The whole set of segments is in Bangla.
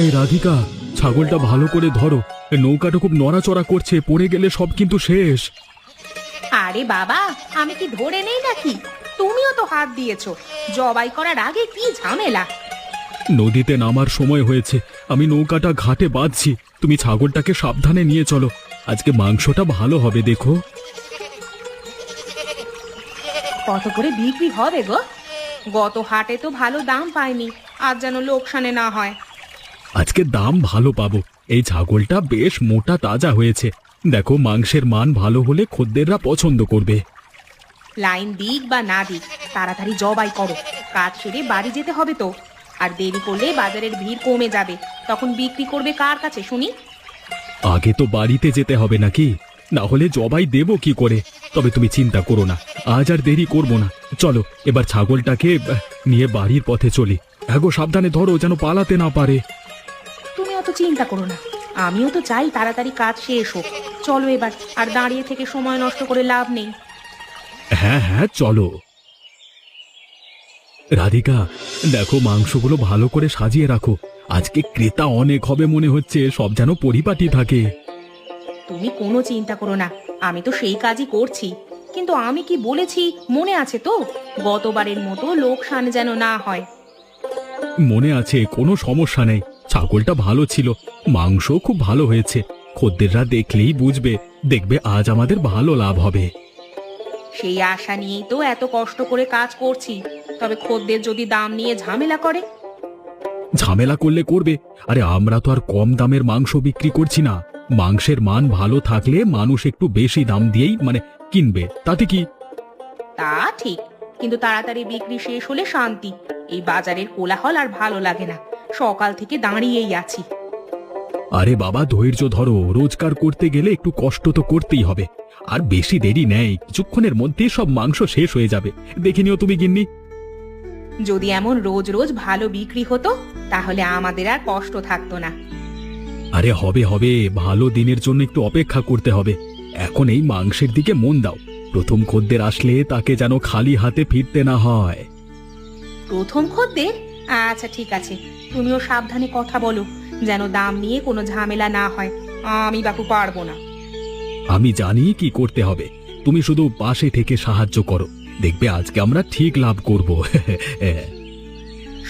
এই রাধিকা, ছাগলটা ভালো করে ধরো। নৌকাটা খুব নড়াচড়া করছে, পড়ে গেলে সব কিন্তু শেষ। আরে বাবা, আমি কি ধরে নেই নাকি? তুমিও তো হাত দিয়েছো। জবাই করার আগে কি ঝামেলা! নদীতে নামার সময় হয়েছে, আমি নৌকাটা ঘাটে বাঁধছি। তুমি ছাগলটাকে সাবধানে নিয়ে চলো, আজকে মাংসটা ভালো হবে দেখো। কত করে বিক্রি হবে গো? গত হাটে তো ভালো দাম পাইনি, আজ যেন লোকসানে না হয়। আজকে দাম ভালো পাবো। এই ছাগলটা বেশ মোটা তাজা হয়েছে। দেখো, মাংসের মান ভালো হলে খদ্দেররা পছন্দ করবে। লাইন দিক বা না দিক, তাড়াতাড়ি জবাই করো। কাজ সেরে বাড়ি যেতে হবে তো। আর দেরি করলে বাজারের ভিড় কমে যাবে, তখন বিক্রি করবে কার কাছে শুনি? আগে তো বাড়িতে যেতে হবে নাকি? না হলে জবাই দেবো কি করে? তবে তুমি চিন্তা করো না, আজ আর দেরি করবো না। চলো এবার ছাগলটাকে নিয়ে বাড়ির পথে চলি। এগো, সাবধানে ধরো যেন পালাতে না পারে। তুমি অত চিন্তা করো না, আমিও তো চাই তাড়াতাড়ি কাজ শেষ হোক। চলো এবার, আর দাঁড়িয়ে থেকে সময় নষ্ট করে লাভ নেই। হ্যাঁ হ্যাঁ, চলো। রাধিকা, দেখো মাংসগুলো ভালো করে সাজিয়ে রাখো। আজকে ক্রেতা অনেক হবে মনে হচ্ছে, সব যেন পরিপাটি থাকে। তুমি কোনো চিন্তা করো না, আমি তো সেই কাজই করছি। কিন্তু আমি কি বলেছি মনে আছে তো? গতবারের মতো লোকসান যেন না হয়। মনে আছে, কোনো সমস্যা নেই। ছাগলটা ভালো ছিল, মাংস খুব ভালো হয়েছে। খদ্দেররা দেখলেই বুঝবে, দেখবে আজ আমাদের ভালো লাভ হবে। সেই আশা নিয়েই তো এত কষ্ট করে কাজ করছি। তবে খদ্দের যদি দাম নিয়ে ঝামেলা করে? ঝামেলা করলে করবে। আরে আমরা তো আর কম দামের মাংস বিক্রি করছি না। মাংসের মান ভালো থাকলে মানুষ একটু বেশি দাম দিয়েই কিনবে, তাতে কি? তা ঠিক, কিন্তু তাড়াতাড়ি বিক্রি শেষ হলে শান্তি। এই বাজারের কোলাহল আর ভালো লাগে না। সকাল থেকে দাঁড়িয়েই আছি। আরে বাবা, ধৈর্য ধরো। রোজগার করতে গেলে একটু কষ্ট তো করতেই হবে। আর বেশি দেরি নেই, কিছুক্ষণের মধ্যে সব মাংস শেষ হয়ে যাবে। দেখে নিও তুমি গিন্নি। যদি এমন রোজ রোজ ভালো বিক্রি হতো, তাহলে আমাদের আর কষ্ট থাকতো না। আরে হবে হবে, ভালো দিনের জন্য একটু অপেক্ষা করতে হবে। এখন এই মাংসের দিকে মন দাও। প্রথম খদ্দের আসলে তাকে যেন খালি হাতে ফিরতে না হয়। প্রথম খদ্দের? আচ্ছা ঠিক আছে, তুমিও সাবধানে কথা বলো, যেন দাম নিয়ে কোনো ঝামেলা না হয়। আমি বাপু পারবো না। আমি জানি কি করতে হবে, তুমি শুধু পাশে থেকে সাহায্য করো। দেখবে আজকে আমরা ঠিক লাভ করব।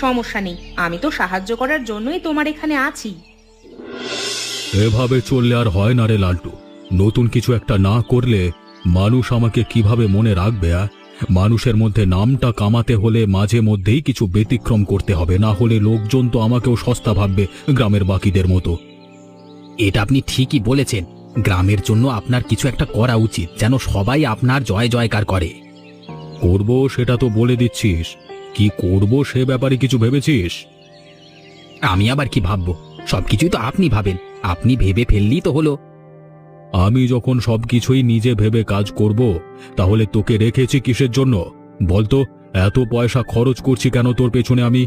সমস্যা নেই, আমি তো সাহায্য করার জন্যই তোমার এখানে আছি। এভাবে চললে আর হয় না রে লালটু। নতুন কিছু একটা না করলে মানুষ আমাকে কিভাবে মনে রাখবে? মানুষের মধ্যে নামটা কামাতে হলে মাঝে মধ্যেই কিছু ব্যতিক্রম করতে হবে, না হলে লোকজন তো আমাকেও সস্তা ভাববে গ্রামের বাকিদের মতো। এটা আপনি ঠিকই বলেছেন। গ্রামের জন্য আপনার কিছু একটা করা উচিত, যেন সবাই আপনার জয় জয়কার করে। করব সেটা তো বলে দিচ্ছিস, কি করব সে ব্যাপারে কিছু ভেবেছিস? আমি আবার কি ভাববো? সবকিছুই তো আপনি ভাবেন, আপনি ভেবে ফেললেই তো হলো। আমি যখন সবকিছুই নিজে ভেবে কাজ করব, তাহলে তোকে রেখেছি কিসের জন্য বলতো? এত পয়সা খরচ করছি কেন তোর পেছনে আমি?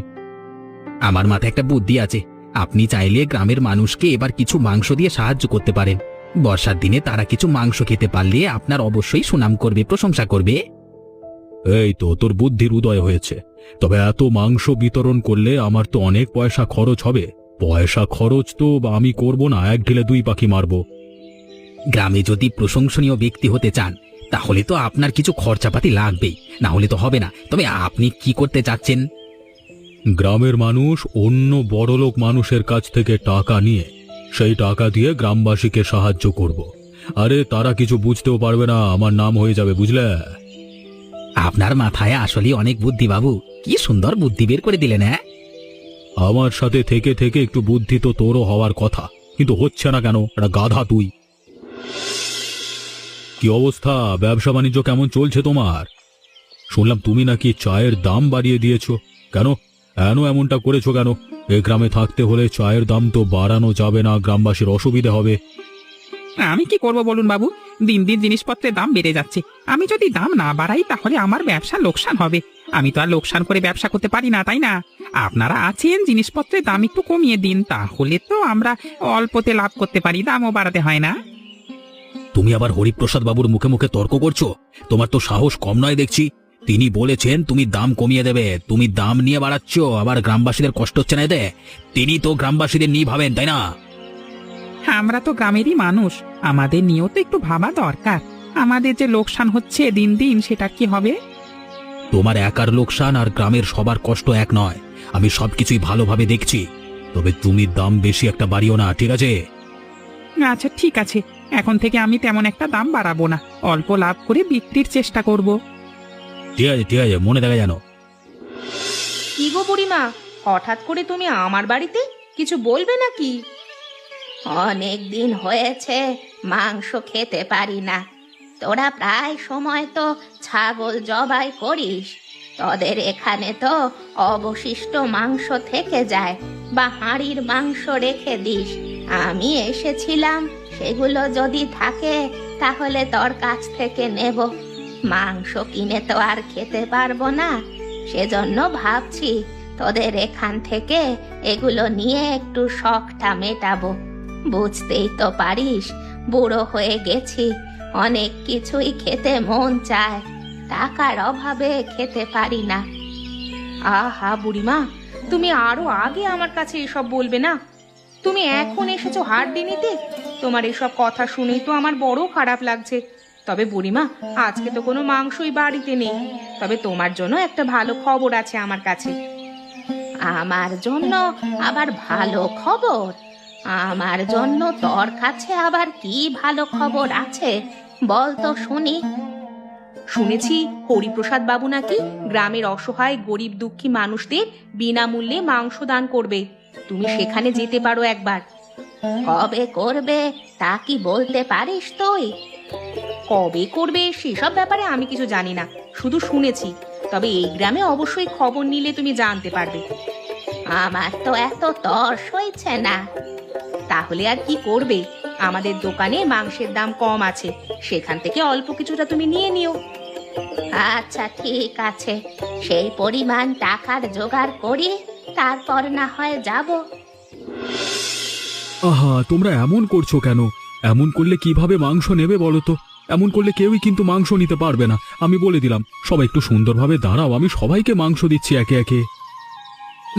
আমার মাথায় একটা বুদ্ধি আছে। আপনি চাইলে গ্রামের মানুষকে এবার কিছু মাংস দিয়ে সাহায্য করতে পারেন। বর্ষার দিনে তারা কিছু মাংস খেতে পারলে আপনার অবশ্যই সুনাম করবে, প্রশংসা করবে। এই তো তোর বুদ্ধির উদয় হয়েছে। তবে এত মাংস বিতরণ করলে আমার তো অনেক পয়সা খরচ হবে। পয়সা খরচ তো আমি করব না, এক ঢিলে দুই পাখি মারবো। গ্রামে যদি প্রশংসনীয় ব্যক্তি হতে চান, তাহলে তো আপনার কিছু খরচাপাতি লাগবেই, না হলে তো হবে না। তবে আপনি কি করতে চাচ্ছেন? গ্রামের মানুষ অন্য বড়লোক মানুষের কাছ থেকে টাকা নিয়ে সেই টাকা দিয়ে গ্রামবাসীকে সাহায্য করব। আরে তারা কিছু বুঝতেও পারবে না, আমার নাম হয়ে যাবে, বুঝলে? আপনার মাথায় আসলে অনেক বুদ্ধি বাবু, কি সুন্দর বুদ্ধি বের করে দিলেন। হ্যাঁ, আমার সাথে থেকে থেকে একটু বুদ্ধি তো তোরও হওয়ার কথা, কিন্তু হচ্ছে না কেন? একটা গাধা তুই। কি অবস্থা? ব্যবসা বাণিজ্য কেমন চলছে তোমার? শুনলাম তুমি নাকি চায়ের দাম বাড়িয়ে দিয়েছো। কেন এমনটা করেছো কেন? এ গ্রামে থাকতে হলে চায়ের দাম তো বাড়ানো যাবে না, গ্রামবাসীর অসুবিধা হবে। আমি কি করব বলুন বাবু, দিন দিন জিনিসপত্রের দাম বেড়ে যাচ্ছে। আমি যদি দাম না বাড়াই তাহলে আমার ব্যবসা লোকসান হবে। আমি তো আর লোকসান করে ব্যবসা করতে পারি না, তাই না? আপনারা আছেন, জিনিসপত্রের দাম একটু কমিয়ে দিন, তাহলে তো আমরা অল্পতে লাভ করতে পারি, দামও বাড়াতে হয় না। তুমি আবার হরিপ্রসাদ বাবুর মুখে মুখে তর্ক করছো? তোমার তো সাহস কম নয় দেখছি। তিনি বলেছেন তুমি দাম কমিয়ে দেবে, তুমি দাম নিয়ে বাড়াচ্ছ, আবার গ্রামবাসীদের কষ্ট হচ্ছে না এতে? তিনি তো গ্রামবাসীদের নিয়ে ভাবেন, তাই না? আমরা তো গ্রামেরই মানুষ, আমাদের নিয়েও তো একটু ভাবা দরকার। আমাদের যে লোকসান হচ্ছে দিন দিন, সেটা কি হবে? তোমার একার লোকসান আর গ্রামের সবার কষ্ট এক নয়, আমি সবকিছুই ভালোভাবে দেখছি। তবে তুমি দাম বেশি একটা বাড়িও না, ঠিক আছে? আচ্ছা ঠিক আছে, এখন থেকে আমি তেমন একটা দাম বাড়াবো না, অল্প লাভ করে বিক্রির চেষ্টা করব। ঠিক আছে ঠিক আছে, মনে দেখা জানো। কি গো বুড়িমা, হঠাৎ করে তুমি আমার বাড়িতে? কিছু বলবে নাকি? অনেক দিন হয়েছে মাংস খেতে পারি না। তোরা প্রায় সময় তো ছাগল জবাই করিস, তোদের এখানে তো অবশিষ্ট মাংস থেকে যায় বা হাঁড়ির মাংস রেখে দিস। আমি এসেছিলাম, সেগুলো যদি থাকে তাহলে তোর কাছ থেকে নেব। মাংস কিনে তো আর খেতে পারবো না, সেজন্য ভাবছি তোদের এখান থেকে এগুলো নিয়ে একটু শখটা মেটাবো। বুঝতেই তো পারিস, বুড়ো হয়ে গেছি, অনেক কিছুই খেতে মন চায়, টাকার অভাবে খেতে পারি না। আহা বুড়িমা, তুমি আরো আগে আমার কাছে এসব বলবে না? তুমি এখন এসেছো হাড্ডি নিতে? তোমার এসব কথা শুনেই তো আমার বড় খারাপ লাগছে। তবে বুড়িমা, আজকে তো কোনো মাংসই বাড়িতে নেই, তবে তোমার জন্য একটা ভালো খবর আছে আমার কাছে। আমার জন্য আবার ভালো খবর? আমার জন্য তোর কাছে আবার কি ভালো খবর আছে, বল তো শুনি। শুনেছি হরিপ্রসাদ বাবু নাকি গ্রামের অসহায় গরিব দুঃখী মানুষদের বিনামূল্যে মাংস দান করবে। তুমি সেখানে যেতে পারো একবার। কবে করবে তা কি বলতে পারিস তুই? কবে করবে সেসব ব্যাপারে আমি কিছু জানি না, শুধু শুনেছি। তবে এই গ্রামে অবশ্যই খবর নিলে তুমি জানতে পারবে। আমার তো এত তর সইছে না। তাহলে আর কি করবে, আমাদের দোকানে মাংসের দাম কম আছে, সেখান থেকে অল্প কিছুটা তুমি নিয়ে নিও। আচ্ছা ঠিক আছে, সেই পরিমাণ টাকার জোগাড় করি, তারপর না হয় যাব। আহা, তোমরা এমন করছো কেন? এমন করলে কিভাবে মাংস নেবে বলো তো? এমন করলে কেউই কিন্তু মাংস নিতে পারবে না, আমি বলে দিলাম। সবাই একটু সুন্দরভাবে দাঁড়াও, আমি সবাইকে মাংস দিচ্ছি একে একে।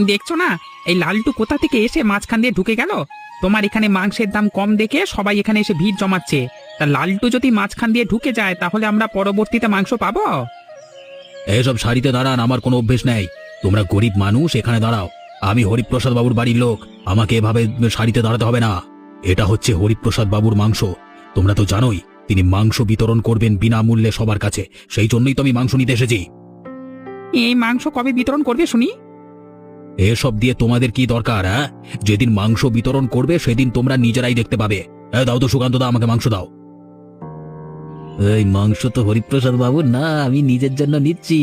দেখছো না, এই লালটু কোথা থেকে এসে মাঝখান দিয়ে ঢুকে গেল। তোমার এখানে মাংসের দাম কম দেখে সবাই এখানে এসে ভিড় জমাচ্ছে। তা লালটু যদি মাঝখান দিয়ে ঢুকে যায়, তাহলে আমরা পরবর্তীতে মাংস পাবো? এসব সারিতে দাঁড়ান, আমার কোনো অভ্যেস নেই। তোমরা গরিব মানুষ, এখানে দাঁড়াও। আমি হরিপ্রসাদ বাবুর বাড়ির লোক, আমাকে এভাবে সারিতে দাঁড়াতে হবে না। এটা হচ্ছে হরিপ্রসাদ বাবুর মাংস, তোমরা তো জানোই তিনি মাংস বিতরণ করবেন বিনামূল্যে সবার কাছে, সেই জন্যই তো আমি মাংস নিতে এসেছি। এই মাংস কবে বিতরণ করবে শুনি? এসব দিয়ে তোমাদের কি দরকার? হ্যাঁ, যেদিন মাংস বিতরণ করবে সেদিন তোমরা নিজেরাই দেখতে পাবে। দাও তো সুকান্ত দা, আমাকে মাংস দাও। এই মাংস তো হরিপ্রসাদ বাবুর না, আমি নিজের জন্য নিচ্ছি।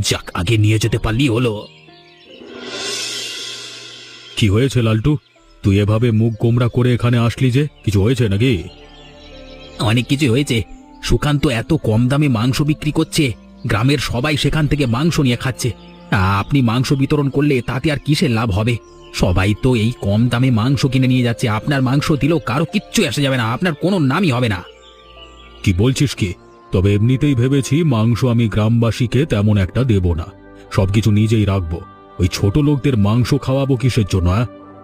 যাক, আগে নিয়ে যেতে পারলি হলো। কি হয়েছে লালটু, তুই এভাবে মুখ গোমরা করে এখানে আসলি যে? কিছু হয়েছে নাকি? অনেক কিছু হয়েছে। সুকান্ত এত কম দামে মাংস বিক্রি করছে, গ্রামের সবাই সেখান থেকে মাংস নিয়ে খাচ্ছে। আপনি মাংস বিতরণ করলে তাতে আর কিসের লাভ হবে? সবাই তো এই কম দামে মাংস কিনে নিয়ে যাচ্ছে, আপনার মাংস দিলেও কারো কিচ্ছু আসে যাবে না, আপনার কোনো নামই হবে না। কি বলছিস কি? তবে এমনিতেই ভেবেছি মাংস আমি গ্রামবাসীকে তেমন একটা দেব না, সবকিছু নিজেই রাখবো। ওই ছোট লোকদের মাংস খাওয়াবো কিসের জন্য?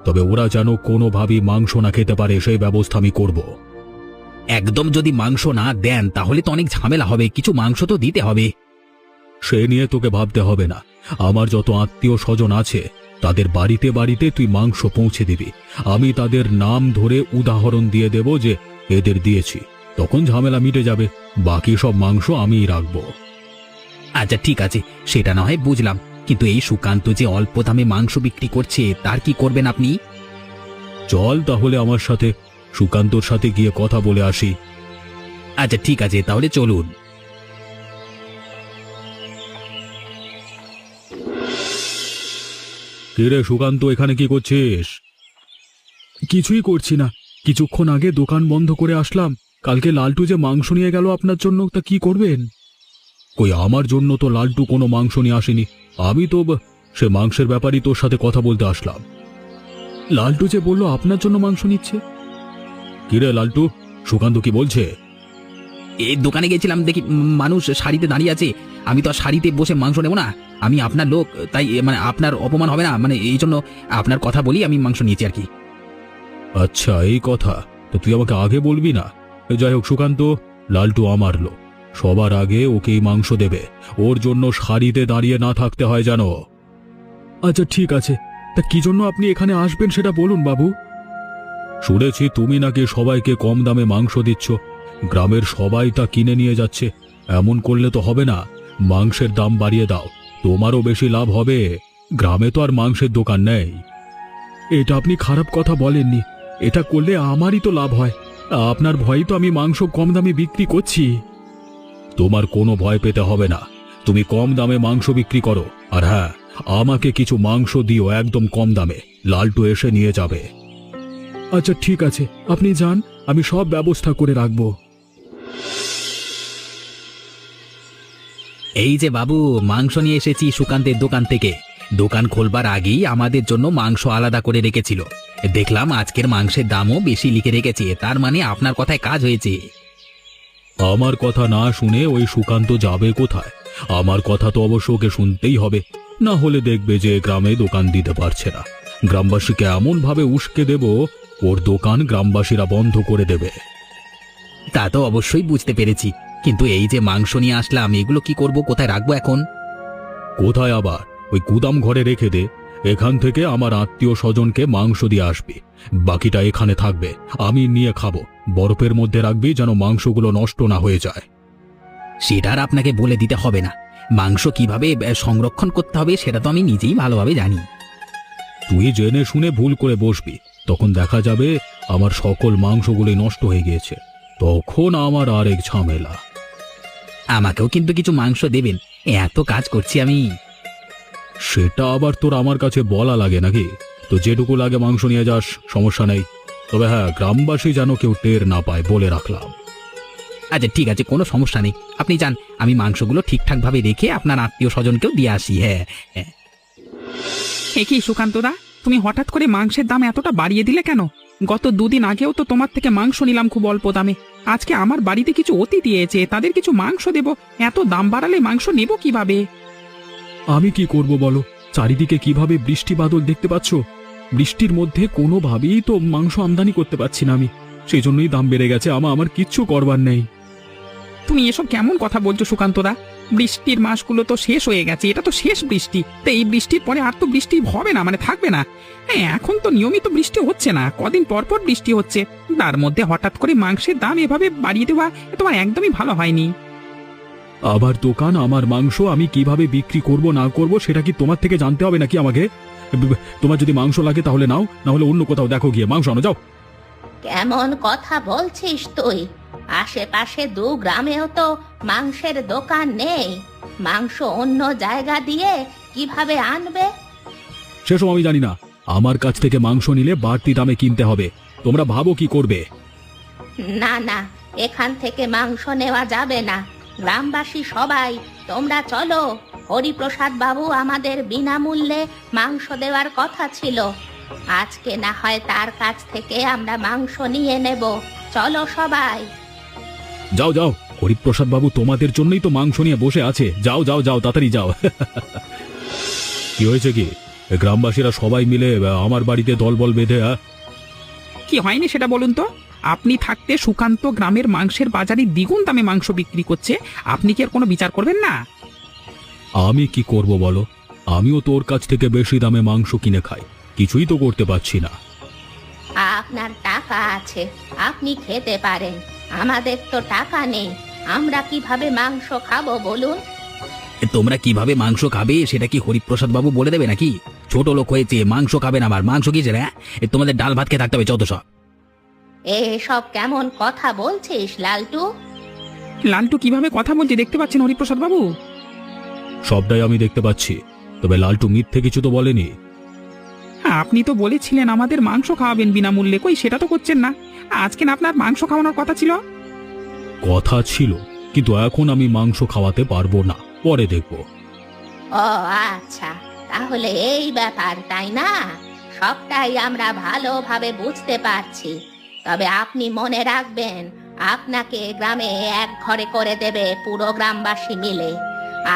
তবে ওরা যেন কোনোভাবেই মাংস না খেতে পারে সেই ব্যবস্থা আমি করব। একদম যদি মাংস না দেন তাহলে তো অনেক ঝামেলা হবে, কিছু মাংস তো দিতে হবে। সে নিয়ে তোকে ভাবতে হবে না, আমার যত আত্মীয় স্বজন আছে তাদের বাড়িতে বাড়িতে তুই মাংস পৌঁছে দিবি। আমি তাদের নাম ধরে উদাহরণ দিয়ে দেব যে এদের দিয়েছি, তখন ঝামেলা মিটে যাবে। বাকি সব মাংস আমিই রাখবো। আচ্ছা ঠিক আছে, সেটা না হয় বুঝলাম, কিন্তু এই সুকান্ত যে অল্প দামে মাংস বিক্রি করছে, তার কি করবেন আপনি? চল তাহলে আমার সাথে, সুকান্তর সাথে গিয়ে কথা বলে আসি। আচ্ছা ঠিক আছে, তাহলে চলুন। কিরে সুকান্ত, এখানে কি করছিস? কিছুই করছি না, কিছুক্ষণ আগে দোকান বন্ধ করে আসলাম। কালকে লালটু যে মাংস নিয়ে গেল আপনার জন্য, তা কি করবেন? কই, আমার জন্য তো লালটু কোনো মাংস নিয়ে আসেনি, আমি তো সে মাংসের ব্যাপারই তোর সাথে কথা বলতে আসলাম। লালটু যে বলল আপনার জন্য মাংস নিচ্ছে। কিরে লালটু, সুকান্ত কি বলছে? এই দোকানে গেছিলাম, দেখি মানুষ শাড়িতে দাঁড়িয়ে আছে। আমি তো আর শাড়িতে বসে মাংস নেবো না, আমি আপনার লোক, তাই মানে আপনার অপমান হবে না, মানে এই জন্য আপনার কথা বলি আমি মাংস নিয়েছি আর কি। আচ্ছা এই কথা, তো তুই আমাকে আগে বলবি না? যাই হোক সুকান্ত, লালটু আমার লোক, সবার আগে ওকেই মাংস দেবে, ওর জন্য সারিতে দাঁড়িয়ে না থাকতে হয় জানো। আচ্ছা ঠিক আছে, তা কি জন্য আপনি এখানে আসবেন সেটা বলুন বাবু। শুনেছি তুমি নাকি সবাইকে কম দামে মাংস দিচ্ছ, গ্রামের সবাই তা কিনে নিয়ে যাচ্ছে। এমন করলে তো হবে না, মাংসের দাম বাড়িয়ে দাও, তোমারও বেশি লাভ হবে। গ্রামে তো আর মাংসের দোকান নেই। এটা আপনি খারাপ কথা বলেননি, এটা করলে আমারই তো লাভ হয়। আপনার ভয়ই তো আমি মাংস কম দামে বিক্রি করছি। তোমার কোনো ভয় পেতে হবে না, তুমি কম দামে মাংস বিক্রি করো, আর হ্যাঁ, আমাকে কিছু মাংস দিও একদম কম দামে, লালটু এসে নিয়ে যাবে। আচ্ছা ঠিক আছে, আপনি যান, আমি সব ব্যবস্থা করে রাখব। এই যে বাবু, মাংস নিয়ে এসেছি সুকান্তের দোকান থেকে। দোকান খোলবার আগেই আমাদের জন্য মাংস আলাদা করে রেখেছিল। দেখলাম আজকের মাংসের দামও বেশি লিখে রেখেছে, তার মানে আপনার কথায় কাজ হয়েছে। আমার কথা না শুনে ওই সুকান্ত যাবে কোথায়? আমার কথা তো অবশ্য ওকে শুনতেই হবে, না হলে দেখবে যে গ্রামে দোকান দিতে পারছে না। গ্রামবাসীকে এমন ভাবে উস্কে দেব, ওর দোকান গ্রামবাসীরা বন্ধ করে দেবে। তা তো অবশ্যই বুঝতে পেরেছি, কিন্তু এই যে মাংস নিয়ে আসলাম, এগুলো কি করব, কোথায় রাখবো এখন? কোথায় আবার, ওই গুদাম ঘরে রেখে দে। এখান থেকে আমার আত্মীয় স্বজনকে মাংস দিয়ে আসবি, বাকিটা এখানে থাকবে, আমি নিয়ে খাবো। বরফের মধ্যে রাখবি যেন মাংসগুলো নষ্ট না হয়ে যায়। সেটা আর আপনাকে বলে দিতে হবে না। মাংস কিভাবে সংরক্ষণ করতে হবে সেটা তো আমি নিজেই ভালোভাবে জানি। তুই জেনে শুনে ভুল করে বসবি, তখন দেখা যাবে আমার সকল মাংসগুলোই নষ্ট হয়ে গিয়েছে, তখন আমার আরেক ঝামেলা। আমাকেও কিন্তু কিছু মাংস দেবেন, এত কাজ করছি আমি। সেটা আবার তোর আমার কাছে বলা লাগে নাকি? তো যেটুকু লাগে মাংস নিয়ে যাস, সমস্যা নেই। তবে হ্যাঁ, গ্রামবাসী যেন কেউ টের না পায়, বলে রাখলাম। আচ্ছা ঠিক আছে, কোনো সমস্যা নেই, আপনি যান, আমি মাংসগুলো ঠিকঠাক ভাবে রেখে আপনার আত্মীয় স্বজনকেও দিয়ে আসি। হ্যাঁ হ্যাঁ। এ কি সুকান্তদা, তুমি হঠাৎ করে মাংসের দাম এতটা বাড়িয়ে দিলে কেন? গত দুদিন আগেও তো তোমার থেকে মাংস নিলাম খুব অল্প দামে। আজকে আমার বাড়িতে কিছু অতিথি এসেছে, তাদের কিছু মাংস দেব, এত দাম বাড়ালে মাংস নেব কিভাবে? আমি কি করব বলো? চারিদিকে কিভাবে বৃষ্টি বাদল দেখতে পাচ্ছ, বৃষ্টির মধ্যে কোনোভাবেই তো মাংস আমদানি করতে পারছি না আমি, সেই জন্যই দাম বেড়ে গেছে। আমার কিচ্ছু করবার নেই। তুমি এসব কেমন কথা বলছো সুকান্তদা? বৃষ্টির মাসগুলো তো শেষ হয়ে গেছে, এটা তো শেষ বৃষ্টি, তো এই বৃষ্টির পরে আর তো বৃষ্টি হবে না, মানে থাকবে না। হ্যাঁ, এখন তো নিয়মিত বৃষ্টি হচ্ছে না, কদিন পর পর বৃষ্টি হচ্ছে, তার মধ্যে হঠাৎ করে মাংসের দাম এভাবে বাড়িয়ে দেওয়া তোমার একদমই ভালো হয়নি। আবার দোকান, আমার মাংস আমি কিভাবে বিক্রি করব না করব সেটা কি তোমার থেকে জানতে হবে নাকি আমাকে? তোমার যদি মাংস লাগে তাহলে নাও, না হলে অন্য কোথাও দেখো গিয়ে মাংস আনো, যাও। কেমন কথা বলছিস তুই? আশেপাশে দু গ্রামেও তো মাংসের দোকান নেই, মাংস অন্য জায়গা দিয়ে কিভাবে আনবে? সেসব আমি জানি না, আমার কাছ থেকে মাংস নিলে বাড়তি দামে কিনতে হবে। তোমরা ভাবো কি করবে? না না, এখান থেকে মাংস নেওয়া যাবে না। গ্রামবাসী সবাই তোমরা চলো, হরিপ্রসাদ বাবু আমাদের বিনামূল্যে মাংস দেওয়ার কথা ছিল, আজকে না হয় তার কাছ থেকে আমরা মাংস নিয়ে নেব। চলো সবাই। যাও যাও, হরিপ্রসাদ বাবু তোমাদের জন্যই তো মাংস নিয়ে বসে আছে, যাও যাও যাও, তাড়াতাড়ি যাও। কি হয়েছে কি? গ্রামবাসীরা সবাই মিলে আমার বাড়িতে দলবল বেঁধে। কি হয়নি সেটা বলুন তো? আপনি থাকতে সুকান্ত গ্রামের মাংসের বাজারে দ্বিগুণ দামে মাংস বিক্রি করছে, আপনি কি আর কোনো বিচার করবেন না? আমি কি করব বলো? আমিও তোর কাছ থেকে বেশি দামে মাংস কিনে খাই, কিছুই তো করতে পারছি না। আপনার টাকা আছে, আপনি খেতে পারেন, আমাদের তো টাকা নেই, আমরা কিভাবে মাংস খাবো বলুন? তোমরা কিভাবে মাংস খাবে সেটা কি হরিপ্রসাদ বাবু বলে দেবে নাকি? ছোট লোক হয়েছে, মাংস খাবে না, আবার মাংস কি রে? তোমাদের ডাল ভাত খেয়ে থাকতে হবে যত সব। এসব কেমন কথা বলছিস লালটু? লালটু কিভাবে কথা বলছে দেখতে পাচ্ছেন হরিপ্রসাদ বাবু? সবটাই আমি দেখতে পাচ্ছি, তবে লালটু মিথ্যে কিছু তো বলেনি। হ্যাঁ, আপনি তো বলেছিলেন আমাদের মাংস খাওয়াবেন বিনামূল্যে, কই সেটা তো করছেন না। আজকে না আপনার মাংস খাওয়ানোর কথা ছিল? কথা ছিল, কিন্তু এখন আমি মাংস খাওয়াতে পারবো না, পরে দেখবো। ও আচ্ছা, তাহলে এই ব্যাপার তাই না? সবটাই আমরা ভালোভাবে বুঝতে পারছি, তবে আপনি মনে রাখবেন আপনাকে গ্রামে এক ঘরে করে দেবে পুরো গ্রামবাসী মিলে।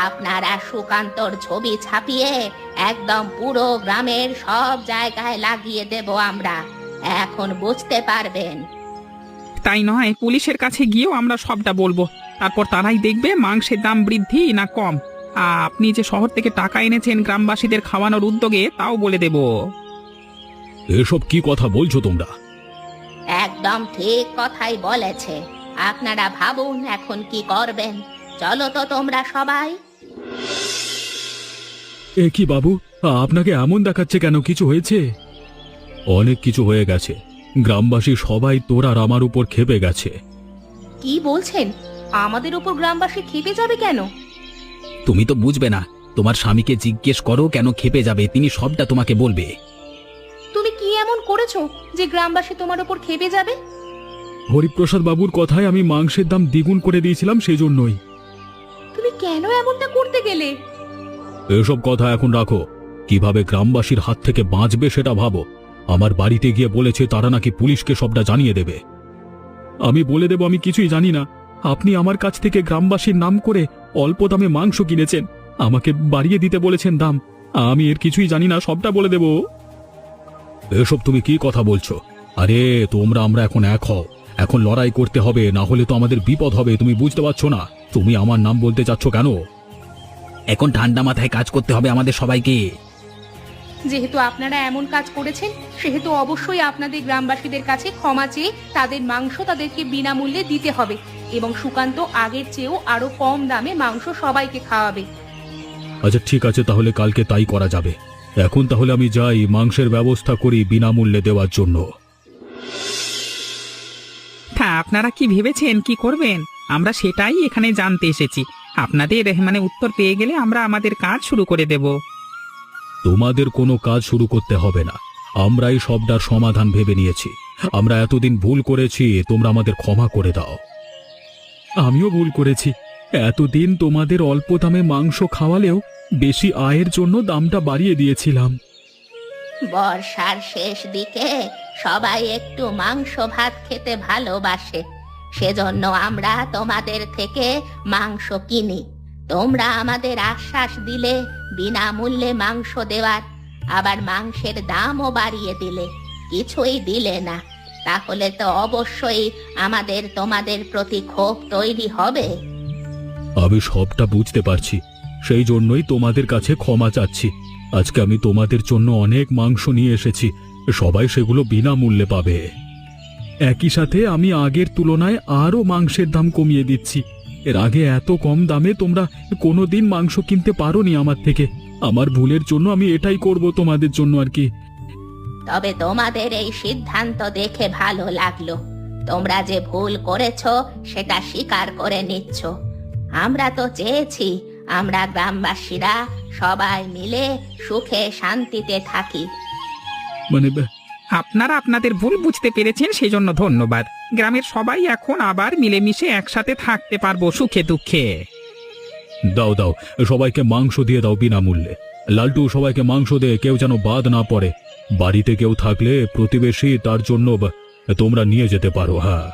আপনারা সুকান্তর ছবি ছাপিয়ে একদম পুরো গ্রামের সব জায়গায় লাগিয়ে দেব আমরা। এখন বুঝতে পারবেন। তাই নয়, পুলিশের কাছে গিয়েও আমরা সবটা বলবো, তারপর তারাই দেখবে মাংসের দাম বৃদ্ধি না কম। আপনি যে শহর থেকে টাকা এনেছেন গ্রামবাসীদের খাওয়ানোর উদ্যোগে, তাও বলে দেব। এসব কি কথা বলছো তোমরা? একদম ঠিক কথাই বলেছে। আপনারা ভাবুন এখন কি করবেন। চলো তো তোমরা সবাই। এ কি বাবু, আপনাকে এমন দেখাচ্ছে কেন? কিছু হয়েছে? অনেক কিছু হয়ে গেছে। গ্রামবাসী সবাই তোর আর আমার উপর ক্ষেপে গেছে। কি বলছেন? আমাদের উপর গ্রামবাসী খেপে যাবে কেন? তুমি তো বুঝবে না, তোমার স্বামীকে জিজ্ঞেস করো কেন খেপে যাবে, তিনি সবটা তোমাকে বলবে। তুমি কি এমন করেছো যে গ্রামবাসী তোমার উপর খেপে যাবে? হরিপ্রসাদ বাবুর কথায় আমি মাংসের দাম দ্বিগুণ করে দিয়েছিলাম, সেজন্যই। তুমি কেন এমনটা করতে গেলে? এসব কথা এখন রাখো। কিভাবে গ্রামবাসীর হাত থেকে বাঁচবে সেটা ভাবো। আমার বাড়িতে গিয়ে বলেছে তারা নাকি পুলিশকে সবটা জানিয়ে দেবে। আমি বলে দেব আমি কিছুই জানি না। আপনি আমার কাছ থেকে গ্রামবাসীর নাম করে অল্প দামে মাংস কিনেছেন, আমাকে বাড়িয়ে দিতে বলেছেন দাম। আমি এর কিছুই জানি না, সবটা বলে দেব। এসব তুমি কি কথা বলছো? আরে আমরা এখন এক হও। এখন লড়াই করতে হবে, না হলে তো আমাদের বিপদ হবে। তুমি বুঝতে পারছো না? তুমি আমার নাম বলতে চাচ্ছ কেন? এখন ঠান্ডা মাথায় কাজ করতে হবে আমাদের সবাইকে। যেহেতু আপনারা এমন কাজ করেছেন, সেহেতু অবশ্যই আপনাদের গ্রামবাসীদের কাছে ক্ষমা চেয়ে তাদের মাংস তাদেরকে বিনামূল্যে দিতে হবে এবং সুকান্ত আগের চেয়েও আরো কম দামে মাংস সবাইকে খাওয়াবে। আচ্ছা ঠিক আছে, তাহলে কালকে তাই করা যাবে। এখন তাহলে আমি যাই, মাংসের ব্যবস্থা করি বিনামূল্যে দেওয়ার জন্য। তা আপনারা কি ভেবেছেন কি করবেন? আমরা সেটাই এখানে জানতে এসেছি। আপনাদের উত্তর পেয়ে গেলে আমরা আমাদের কাজ শুরু করে দেব। তোমাদের কোনো কাজ শুরু করতে হবে না, আমরাই সবটার সমাধান ভেবে নিয়েছি। আমরা এতদিন ভুল করেছি, তোমরা আমাদের ক্ষমা করে দাও। আমিও ভুল করেছি। এতদিন তোমাদের অল্প দামে মাংস খাওয়ালেও বেশি আয়ের জন্য দামটা বাড়িয়ে দিয়েছিলাম। বর্ষার শেষ দিকে সবাই একটু মাংস ভাত খেতে ভালোবাসে, সেজন্য আমরা তোমাদের থেকে মাংস কিনি। তোমরা আমাদের আশ্বাস দিলে বিনামূল্যে মাংস দেওয়ার, আবার মাংসের দামও বাড়িয়ে দিলে, কিছুই দিলে না। তাহলে তো অবশ্যই আমাদের তোমাদের প্রতি ক্ষোভ তৈরি হবে। আমি সবটা বুঝতে পারছি, সেই জন্যই তোমাদের কাছে ক্ষমা চাচ্ছি। আজকে আমি তোমাদের জন্য অনেক মাংস নিয়ে এসেছি, সবাই সেগুলো বিনামূল্যে পাবে। একই সাথে আমি আগের তুলনায় আরও মাংসের দাম কমিয়ে দিচ্ছি। এর আগে এত কম দামে তোমরা কোনোদিন মাংস কিনতে পারোনি আমার থেকে। আমার ভুলের জন্য আমি এটাই করব তোমাদের জন্য আর কি। তবে তোমাদের এই সিদ্ধান্ত দেখে ভালো লাগলো। তোমরা যে ভুল করেছো সেটা স্বীকার করে নিচ্ছ। আমরা তো চেয়েছি আমরা গ্রামবাসীরা সবাই মিলে সুখে শান্তিতে থাকি। মানে আপনারা আপনাদের ভুল বুঝতে পেরেছেন, সেই জন্য ধন্যবাদ। গ্রামের সবাই এখন আবার মিলেমিশে একসাথে থাকতে পারবো সুখে দুঃখে। দাও দাও, সবাইকে মাংস দিয়ে দাও বিনামূল্যে। লালটু, সবাইকে মাংস দে, কেউ যেন বাদ না পড়ে। বাড়িতে কেউ থাকলে প্রতিবেশী, তার জন্য তোমরা নিয়ে যেতে পারো। হ্যাঁ।